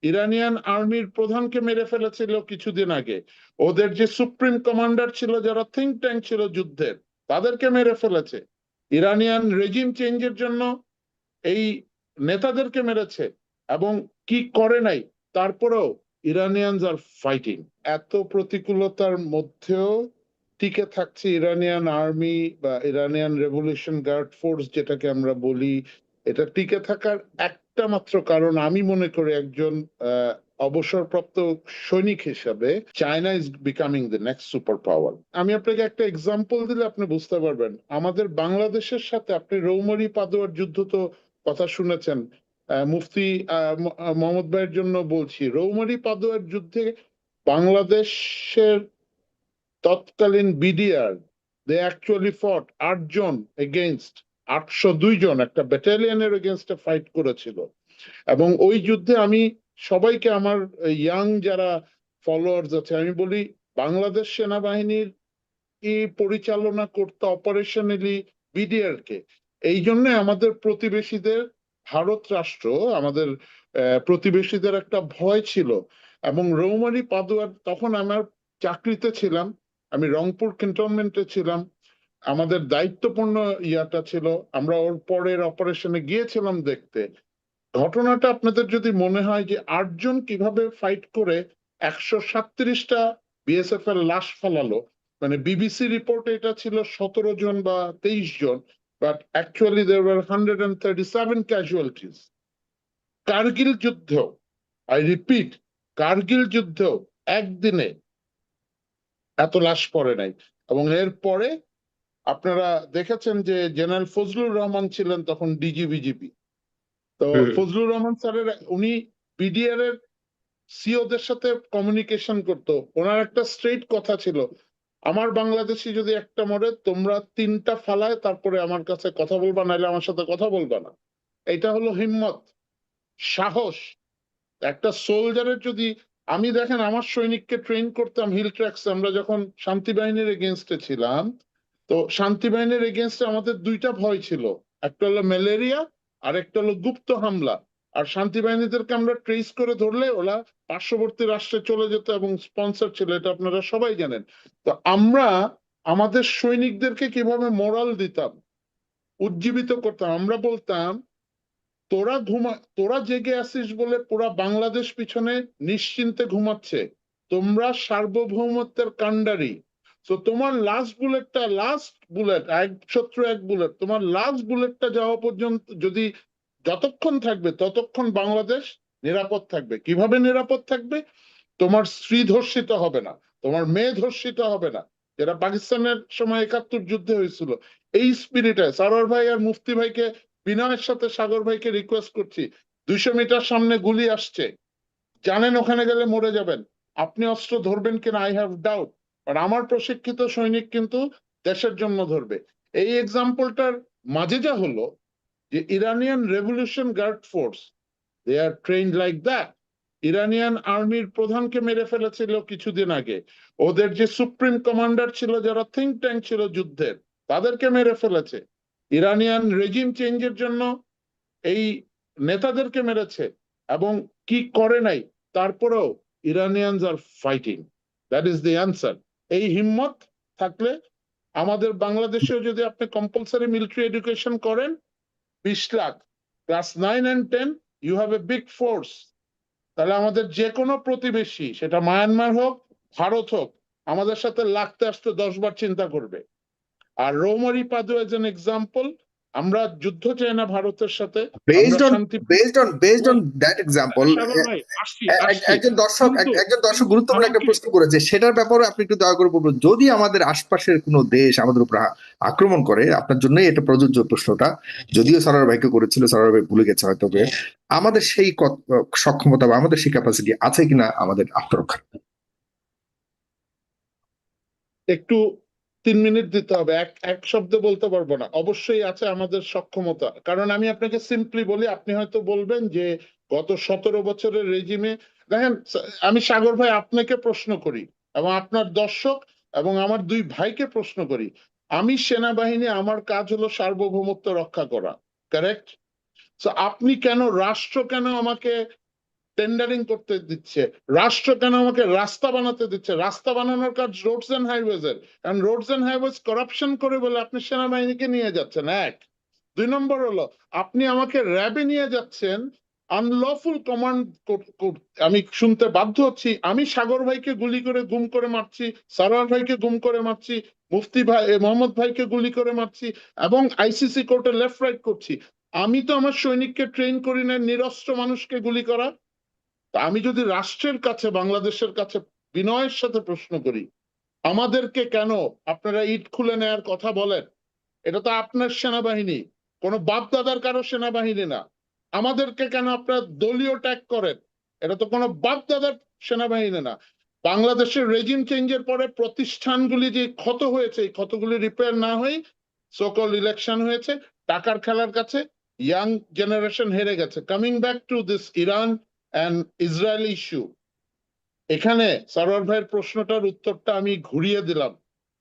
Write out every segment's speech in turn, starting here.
Iranian আর্মির প্রধানকে মেরে ফেলেছিল কিছুদিন আগে। ওদের যে সুপ্রিম কমান্ডার ছিল, যারা থিঙ্ক ট্যাঙ্ক ছিল যুদ্ধের, তাদেরকে মেরে ফেলেছে। ইরানিয়ান রেজিম চেঞ্জের জন্য এই নেতাদেরকে মেরেছে, এবং কি করে নাই, তারপরেও ইরানিয়ানস আর ফাইটিং। এত প্রতিকূলতার মধ্যেও টিকে থাকছে ইরানিয়ান আর্মি বা ইরানিয়ান রেভলিউশন গার্ড ফোর্স যেটাকে আমরা বলি। এটা টিকে থাকার একটা মাত্র কারণ আমি মনে করি, একজন অবসরপ্রাপ্ত সৈনিক হিসাবে, China is becoming the next super power. আমি আপনাকে একটা এক্সাম্পল দিলে আপনি বুঝতে পারবেন। আমাদের বাংলাদেশের সাথে আপনি রৌমারী পাদুয়ার যুদ্ধ তো কথা শুনেছেন। মুফতি মোহাম্মদ ভাইয়ের জন্য বলছি, রৌমারী পাদুয়ার যুদ্ধে বাংলাদেশের তৎকালীন বিডিআর, দে অ্যাকচুয়ালি ফট 8 জন এগেইনস্ট 802 জন, একটা ব্যাটালিয়নের এগেইনস্টে ফাইট করেছিল। এবং ওই যুদ্ধে আমি সবাইকে, আমার ইয়াং যারা ফলোয়ার্স আছে, আমি বলি বাংলাদেশ সেনাবাহিনীর কি পরিচালনা করতে অপারেশনালি বিডিআর কে। এই জন্য আমাদের প্রতিবেশীদের, ভারত রাষ্ট্র, আমাদের প্রতিবেশীদের একটা ভয় ছিল। এবং রৌমারী পাদুয়ার, তখন আমার চাকরিতে ছিলাম, আমি রংপুর ক্যান্টনমেন্টে ছিলাম, আমাদের দায়িত্বপূর্ণ ইয়াটা ছিল, আমরা ওর পরের অপারেশনে গিয়েছিলাম দেখতে। ঘটনাটা আপনাদের যদি মনে হয় যে 8 জন কিভাবে ফাইট করে 137টা বিএসএফ এর লাশ ফেলালো, মানে বিবিসি রিপোর্টে এটা ছিল 17 জন বা 23 জন, but actually there were 137 casualties. Kargil যুদ্ধেও, আই রিপিট, কার্গিল যুদ্ধেও একদিনে এত লাশ পড়ে নাই। এবং এর পরে আপনারা দেখেছেন যে জেনারেল ফজলুর রহমান ছিলেন তখন ডিজি বিজিপি। তো ফজলুর রহমান স্যারের, উনি বিডিআর এর সিওদের সাথে কমিউনিকেশন করতো। ওনার একটা স্ট্রেট কথা ছিল, আমার বাংলাদেশি যদি একটা মরে, তোমরা 3টা ফালায় তারপরে আমার কাছে কথা বলবা, নাহলে আমার সাথে কথা বলবা না। এটা হলো হিম্মত, সাহস। একটা সোলজারের যদি, আমি দেখেন আমার সৈনিককে ট্রেন করতাম হিল ট্র্যাক্স, আমরা যখন শান্তি বাহিনীর এগেনস্টে ছিলাম। তো শান্তি বাহিনীর এগেনস্টে আমাদের 2টা ভয় ছিল, একটা হলো ম্যালেরিয়া আর একটা হলো গুপ্ত হামলা। আর শান্তি বাহিনীদেরকে আমরা ট্রেস করে ধরলে ওরা পার্শ্ববর্তী রাষ্ট্রে চলে যেত এবং স্পন্সর ছিল, এটা আপনারা সবাই জানেন। তো আমরা আমাদের সৈনিকদেরকে কিভাবে মোরাল দিতাম, উজ্জীবিত করতাম। আমরা বলতাম, তোরা জেগে আসিস বলে পুরা বাংলাদেশ পিছনে নিশ্চিন্তে ঘুমাচ্ছে, তোমরা সার্বভৌমত্বের কাণ্ডারি। তো তোমার লাস্ট বুলেট, এক শত্রু এক বুলেট, তোমার লাস্ট বুলেটটা যাওয়া পর্যন্ত, যদি যতক্ষণ থাকবে ততক্ষণ বাংলাদেশ নিরাপদ থাকবে। কিভাবে নিরাপদ থাকবে? তোমার স্ত্রী ধর্ষিত হবে না, তোমার মেয়ে ধর্ষিত হবে না, যেটা পাকিস্তানের সময় 71 যুদ্ধে হয়েছিল। এই স্পিরিটে সারোয়ার ভাই আর মুফতি ভাইকে, বিনয়ের সাথে সাগর ভাইকে রিকোয়েস্ট করছি, 200 মিটার সামনে গুলি আসছে, জানেন ওখানে গেলে মরে যাবেন, আপনি অস্ত্র ধরবেন কিনা আই হ্যাভ ডাউট, আর আমার প্রশিক্ষিত সৈনিক কিন্তু দেশের জন্য ধরবে। এই এক্সাম্পলটার মাঝে যা হলো, যে Iranian revolution guard force, they are trained like that. Iranian আর্মির প্রধানকে মেরে ফেলেছিল কিছুদিন আগে। ওদের যে সুপ্রিম কমান্ডার ছিল, যারা থিঙ্ক ট্যাঙ্ক ছিল যুদ্ধের, তাদেরকে মেরে ফেলেছে। ইরানিয়ান রেজিম চেঞ্জের জন্য এই নেতাদেরকে মেরেছে, এবং কি করে নাই, তারপরেও Iranians are fighting. That is the answer. এই হিম্মত থাকলে, আমাদের বাংলাদেশেও যদি আপনি কম্পালসারি মিলিটারি এডুকেশন করেন, 20 lakh, class 9 and 10, you have a big force. তাহলে আমাদের যে কোনো প্রতিবেশী, সেটা মায়ানমার হোক, ভারত হোক, আমাদের সাথে লাগতে আসতে 10 বার চিন্তা করবে। আর রৌমারী পাদু এজ এন এক্সাম্পল, আমরা যুদ্ধ চাই না ভারতের সাথে, আমরা বেসড অন শান্তি। বেসড অন দ্যাট এক্সাম্পল, সাগর ভাই, আসছি আসছি, একজন দর্শক কিন্তু একজন দর্শক কিন্তু গুরুত্বপূর্ণ একটা আমাকে, প্রশ্ন করেছে, সেটার ব্যাপারে আপনি একটু দয়া করে বলবেন। যদি আমাদের আশপাশের কোনো দেশ আমাদের উপর আক্রমণ করে, আপনার জন্যই এটা প্রযোজ্য প্রশ্নটা, যদিও সরার ভাইকে করেছিল, সরার ভাই ভুলে গেছে হয়তো, আমাদের সেই সক্ষমতা বা আমাদের সেই ক্যাপাসিটি আছে কিনা আমাদের আত্মরক্ষার? একটু 3 মিনিট দিতে হবে, এক এক শব্দে বলতে পারবো না। অবশ্যই আছে আমাদের সক্ষমতা, কারণ আমি আপনাকে সিম্পলি বলি, আপনি হয়তো বলবেন যে গত 17 বছরের রেজিমে, দেখেন, আমি সাগর ভাই আপনাকে প্রশ্ন করি, এবং আপনার দর্শক এবং আমার 2 ভাইকে প্রশ্ন করি। আমি সেনাবাহিনী, আমার কাজ হলো সার্বভৌমত্ব রক্ষা করা, কারেক্ট? তো আপনি কেন, রাষ্ট্র কেন আমাকে টেন্ডারিং করতে দিচ্ছে, রাষ্ট্র কেন আমাকে রাস্তা বানাতে দিচ্ছে? রাস্তা বানানোর কাজ রোডস এন্ড হাইওয়েজ এর, কারণ রোডস এন্ড হাইওয়েজ করাপশন করে বলে আপনি সেনাবাহিনীকে নিয়ে যাচ্ছেন। এক, দুই নম্বর হলো আপনি আমাকে র্যাবে নিয়ে যাচ্ছেন আনলফুল কমান্ড। আমি শুনতে বাধ্য হচ্ছি আমি সাগর ভাইকে গুলি করে গুম করে মারছি, সারোয়ার ভাইকে গুম করে মারছি, মুফতি ভাই মোহাম্মদ ভাইকে গুলি করে মারছি, এবং আইসিসি কোর্টে লেফট রাইট করছি। আমি তো আমার সৈনিককে ট্রেন করি না নিরস্ত্র মানুষকে গুলি করা। তা আমি যদি রাষ্ট্রের কাছে, বাংলাদেশের কাছে বিনয়ের সাথে প্রশ্ন করি, আমাদেরকে কেন আপনারা ইট খুলে নেয়ার কথা বলেন? এটা তো আপনার সেনাবাহিনী, কোনো বাপ দাদার কারো সেনাবাহিনী না। আমাদেরকে কেন আপনারা দলীয় ট্যাগ করেন? এটা তো কোনো বাপ দাদার সেনাবাহিনী না। বাংলাদেশের রেজিম চেঞ্জের পরে প্রতিষ্ঠানগুলি যে ক্ষত হয়েছে, এই ক্ষতগুলি রিপেয়ার না হয়ে সকল ইলেকশন হয়েছে, টাকার খেলার কাছে ইয়াং জেনারেশন হেরে গেছে। Coming back to this Iran and Israel issue, এখানে সারোয়ার ভাইয়ের প্রশ্নটার উত্তরটা আমি ঘুরিয়ে দিলাম।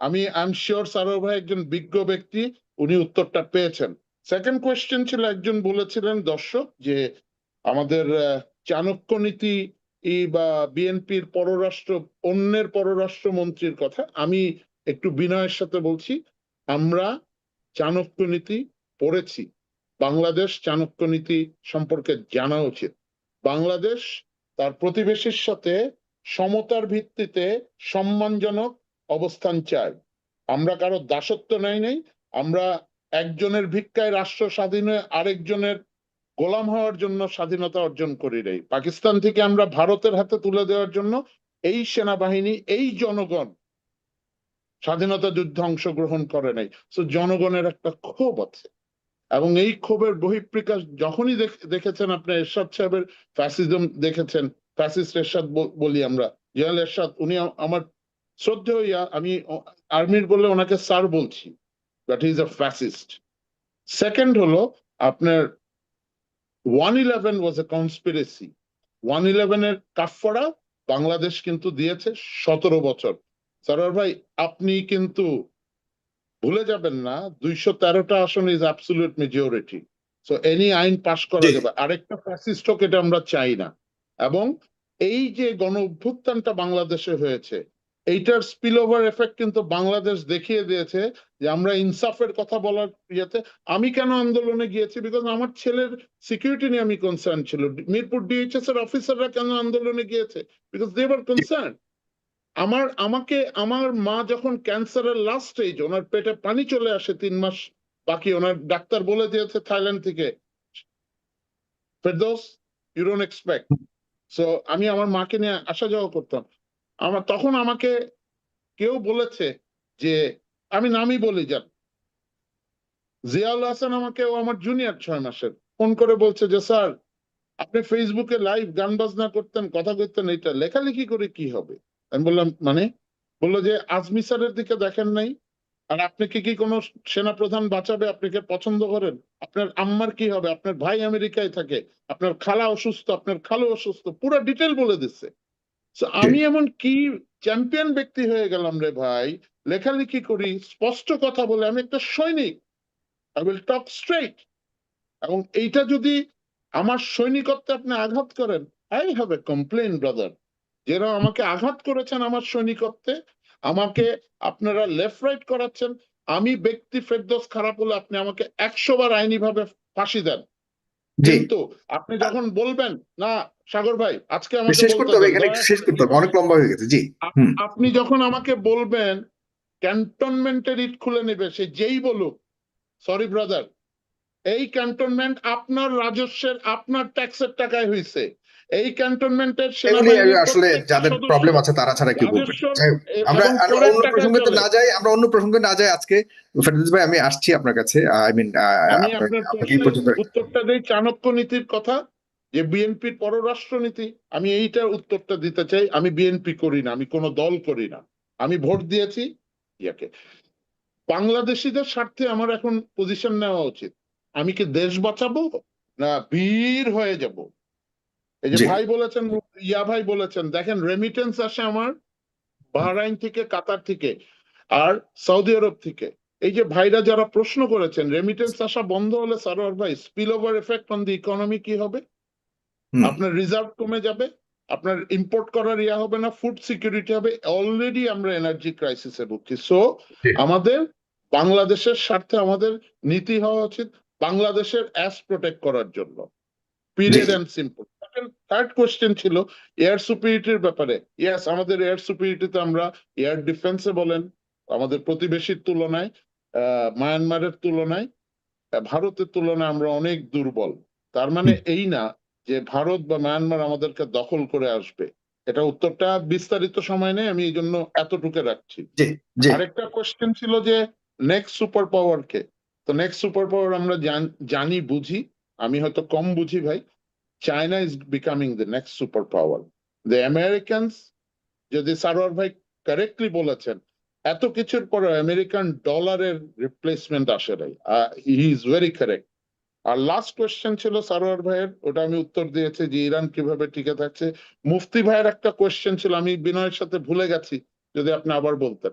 আই এম শিওর সারোয়ার ভাই একজন বিজ্ঞ ব্যক্তি, উনি উত্তরটা পেয়েছেন। সেকেন্ড কোয়েশ্চেন ছিল, একজন বলেছিলেন দর্শক যে আমাদের চাণক্য নীতি বা বিএনপির অন্যের পররাষ্ট্র মন্ত্রীর কথা। আমি একটু বিনয়ের সাথে বলছি, আমরা চাণক্য নীতি পড়েছি, বাংলাদেশ চাণক্য নীতি সম্পর্কে জানা উচিত। বাংলাদেশ তার প্রতিবেশীর সাথে সমতার ভিত্তিতে সম্মানজনক অবস্থান চায়। আমরা কারো দাসত্ব নাই, আমরা একজনের ভিক্ষায় রাষ্ট্র স্বাধীন হয়ে আরেকজনের গোলাম হওয়ার জন্য স্বাধীনতা অর্জন করি নাই। পাকিস্তান থেকে আমরা ভারতের হাতে তুলে দেওয়ার জন্য এই সেনাবাহিনী, এই জনগণ স্বাধীনতা যুদ্ধে অংশগ্রহণ করে নাই। তো জনগণের একটা ক্ষোভ আছে, এবং এই ক্ষোভের বহিঃপ্রকাশ যখনই দেখেছেন আপনার এরশাদ সাহেবের ফ্যাসিজম দেখেছেন, ফ্যাসিস্ট এরশাদ বলি আমরা, জেনারেল এরশাদ, উনি আমার শ্রদ্ধেয়, আমি আর্মির বলে ওনাকে স্যার বলছি, but he is a fascist. Second হলো আপনার 111 ওয়াজ এ কনস্পিরেসি। 111 এর কাফফারা বাংলাদেশ কিন্তু দিয়েছে 17 বছর। সরোয়ার ভাই, আপনি কিন্তু ভুলে যাবেন না 213টা আসন is absolute majority. So any আইন পাস করা যাবে। আরেকটা ফ্যাসিস্ট হোক, এটা আমরা চাই না। এবং এই যে গণ অভ্যুত্থানটা বাংলাদেশে হয়েছে, এইটার স্পিল ওভার এফেক্ট কিন্তু বাংলাদেশ দেখিয়ে দিয়েছে যে আমরা ইনসাফের কথা বলার ইয়েতে। আমি কেন আন্দোলনে গিয়েছি? বিকজ আমার ছেলের সিকিউরিটি নিয়ে আমি কনসার্ন ছিল। মিরপুর ডিএইচএস এর অফিসাররা কেন আন্দোলনে গিয়েছে? Because they were concern. আমার মা যখন ক্যান্সারের লাস্ট স্টেজ, ওনার পেটে পানি চলে আসে 3 মাস বাকি, ওনার ডাক্তার বলে দিয়েছে থাইল্যান্ড থেকে, Ferdous you don't expect. So আমি আমার মাকে নিয়ে আসা যাওয়া করতাম। তখন আমাকে কেউ বলেছে যে, আমি নামই বলি যান, জিয়াউল হাসান আমাকে, ও আমার জুনিয়র 6 মাসের, ফোন করে বলছে যে স্যার আপনি ফেসবুকে লাইভ গান বাজনা করতেন, কথা করতেন, এটা লেখালেখি করে কি হবে? আমি বললাম মানে? বললো যে আজমি স্যারের দিকে দেখেন নাই? আর আপনি কি কোনো সেনা প্রধান বাঁচাবে? আপনি কি পছন্দ করেন? আপনার আম্মার কি হবে? আপনার ভাই আমেরিকায় থাকে, আপনার খালা অসুস্থ, আপনার খালু অসুস্থ, পুরো ডিটেল বলে দিচ্ছে। আমি এমন কি চ্যাম্পিয়ন ব্যক্তি হয়ে গেলাম রে ভাই, লেখালেখি করি, স্পষ্ট কথা বলে, আমি একটা সৈনিক, আই উইল টক স্ট্রেট। এবং এইটা যদি আমার সৈনিকত্বে আপনি আঘাত করেন, I have a complain brother. যারা আমাকে আঘাত করেছেন আমার সৈনিকত্বে, আমাকে আপনারা লেফট রাইট করাচ্ছেন, আমি ব্যক্তি ফেরদৌস খারাপ হলে আপনি আমাকে 100 বার আইনি ভাবে ফাঁসি দেন, কিন্তু আপনি যখন বলবেন না সাগর ভাই আজকে আমাকে শেষ বলতে করতে হবে, দেন, এখানে শেষ করতে হবে, অনেক লম্বা হয়ে গেছে। জি, আপনি যখন আমাকে বলবেন ক্যান্টনমেন্টের ইট খুলে নেবে, সে যেই বলুক, সরি ব্রাদার, এই ক্যান্টনমেন্ট আপনার রাজস্বের, আপনার ট্যাক্সের টাকায় হয়েছে। এই ক্যান্টনমেন্টের সেনাবাহিনীর আসলে যাদের প্রবলেম আছে তারা ছাড়া কেউ বলবে না। আমরা অন্য প্রসঙ্গে না যাই, আজকে ফেরদৌস ভাই আমি আসছি আপনার কাছে। আমি আপনার উত্তরটা দেই চাণক্য নীতির কথা, যে বিএনপির পররাষ্ট্র নীতি, আমি এইটার উত্তরটা দিতে চাই। আমি বিএনপি করি না, আমি কোনো দল করি না, আমি ভোট দিয়েছি ইয়াকে। বাংলাদেশিদের স্বার্থে আমার এখন পজিশন নেওয়া উচিত। আমি কি দেশ বাঁচাবো না বীর হয়ে যাব? এই যে ভাই বলেছেন, ভাই বলেছেন, দেখেন রেমিটেন্স আসে আমার বাহরাইন থেকে, কাতার থেকে, আর সৌদি আরব থেকে। এই যে ভাইরা যারা প্রশ্ন করেছেন, রেমিটেন্স আসা বন্ধ হলে সারোয়ার ভাই spill over effect on the economy কি হবে? হুম, আপনার রিজার্ভ কমে যাবে, আপনার ইম্পোর্ট করার ইয়া হবে না, ফুড সিকিউরিটি হবে। অলরেডি আমরা এনার্জি ক্রাইসিসে ভুগছি। সো ঠিক। আমাদের বাংলাদেশের স্বার্থে আমাদের নীতি হওয়া উচিত বাংলাদেশের অ্যাস প্রোটেক্ট করার জন্য, জি, period and simple. Third question ছিল এয়ার সুপিরিটির ব্যাপারে। ইয়েস, আমাদের এয়ার সুপিরিটিতে আমরা এয়ার ডিফেন্সে বলেন আমাদের প্রতিবেশীর তুলনায়, মায়ানমারের তুলনায়, ভারতের তুলনায় আমরা অনেক দুর্বল। তার মানে হুম, এই না যে ভারত বা মায়ানমার আমাদেরকে দখল করে আসবে। এটা উত্তরটা বিস্তারিত সময় নেই, আমি এই জন্য এতটুকু রাখছি। জি, জি, আরেকটা কোশ্চেন ছিল যে নেক্সট সুপার পাওয়ার কে। তো নেক্সট সুপার পাওয়ার আমরা জানি বুঝি, আমি হয়তো কম বুঝি ভাই। China is becoming the next super power. The Americans, যদি সারোয়ার ভাই কারেক্টলি বলেছেন, এত কিছুর পরে আমেরিকান ডলারের রিপ্লেসমেন্ট আসে নাই। He is very correct. আর লাস্ট কোয়েশ্চেন ছিল সারোয়ার ভাইয়ের, ওটা আমি উত্তর দিয়েছি যে ইরান কিভাবে টিকে থাকছে। মুফতি ভাইয়ের একটা কোয়েশ্চেন ছিল, আমি বিনয়ের সাথে ভুলে গেছি, যদি আপনি আবার বলতেন।